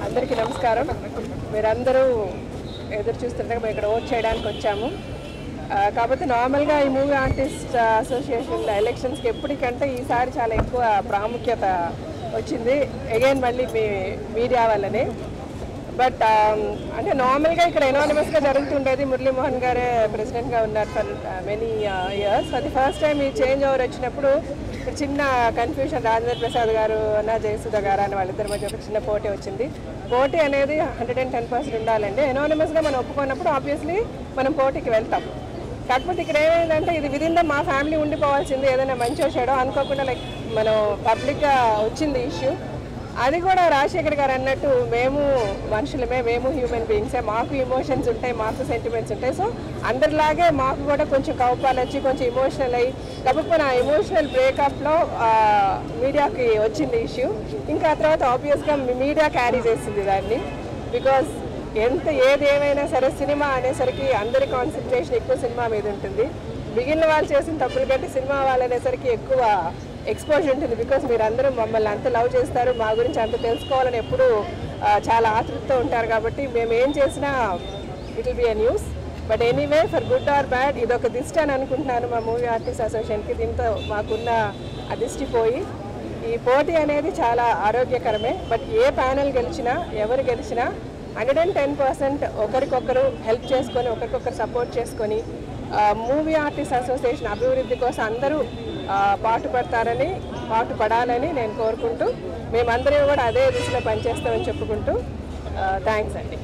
అందరికీ నమస్కారం. మీరందరూ ఎదురు చూస్తుండగా మేము ఇక్కడ ఓట్ చేయడానికి వచ్చాము. కాకపోతే నార్మల్గా ఈ మూవీ ఆర్టిస్ట్ అసోసియేషన్ ఎలక్షన్స్కి ఎప్పటికంటే ఈసారి చాలా ఎక్కువ ప్రాముఖ్యత వచ్చింది. అగైన్ మళ్ళీ మీడియా వల్లనే. బట్ అంటే నార్మల్గా ఇక్కడ ఎనానిమస్గా జరుగుతుండేది. మురళీమోహన్ గారే ప్రెసిడెంట్గా ఉన్నారు ఫర్ మెనీ ఇయర్స్. అది ఫస్ట్ టైం ఈ చేంజ్ ఓవర్ వచ్చినప్పుడు చిన్న కన్ఫ్యూషన్. రాజేంద్ర ప్రసాద్ గారు అన్న జయసుధ గారు అని వాళ్ళిద్దరి మధ్య ఒక చిన్న పోటీ వచ్చింది. పోటీ అనేది 110% ఉండాలండి. ఎనానిమస్గా మనం ఒప్పుకున్నప్పుడు ఆబ్వియస్లీ మనం పోటీకి వెళ్తాం. కాకపోతే ఇక్కడ ఏమైందంటే ఇది విధిందా మా ఫ్యామిలీ ఉండిపోవాల్సింది. ఏదైనా మంచి వచ్చాడో అనుకోకుండా లైక్ మనం పబ్లిక్గా వచ్చింది ఇష్యూ. అది కూడా రాజశేఖర్ గారు అన్నట్టు మేము మనుషులమే, మేము హ్యూమన్ బీయింగ్సే, మాకు ఇమోషన్స్ ఉంటాయి, మాకు సెంటిమెంట్స్ ఉంటాయి. సో అందరిలాగే మాకు కూడా కొంచెం కౌపాలు వచ్చి కొంచెం ఇమోషనల్ అయ్యి కాబట్టి మన ఎమోషనల్ బ్రేకప్లో మీడియాకి వచ్చింది ఇష్యూ. ఇంకా తర్వాత ఆబ్వియస్గా మీడియా క్యారీ చేసింది దాన్ని. బికాస్ ఏది ఏమైనా సరే సినిమా అనేసరికి అందరి కాన్సన్ట్రేషన్ ఎక్కువ సినిమా మీద ఉంటుంది. మిగిలిన వాళ్ళు చేసిన తప్పుల కంటే సినిమా వాళ్ళు అనేసరికి ఎక్కువ ఎక్స్పోజర్ ఉంటుంది. బికాస్ మీరు అందరూ మమ్మల్ని అంత లవ్ చేస్తారు, మా గురించి అంత తెలుసుకోవాలని ఎప్పుడూ చాలా ఆతృతతో ఉంటారు. కాబట్టి మేము ఏం చేసినా it will be a news. But anyway for good or bad ఇదొక దిష్టి అని అనుకుంటున్నాను మా మూవీ ఆర్టిస్ట్ అసోసియేషన్కి. దీంతో మాకున్న ఆ దిష్టి పోయి ఈ పోటీ అనేది చాలా ఆరోగ్యకరమే. బట్ ఏ ప్యానెల్ గెలిచినా ఎవరు గెలిచినా 110% ఒకరికొకరు హెల్ప్ చేసుకొని ఒకరికొకరు సపోర్ట్ చేసుకొని మూవీ ఆర్టిస్ట్ అసోసియేషన్ అభివృద్ధి కోసం అందరూ పాటుపడాలని నేను కోరుకుంటూ మేమందరం కూడా అదే దిశలో పనిచేస్తామని చెప్పుకుంటూ థ్యాంక్స్ అండి.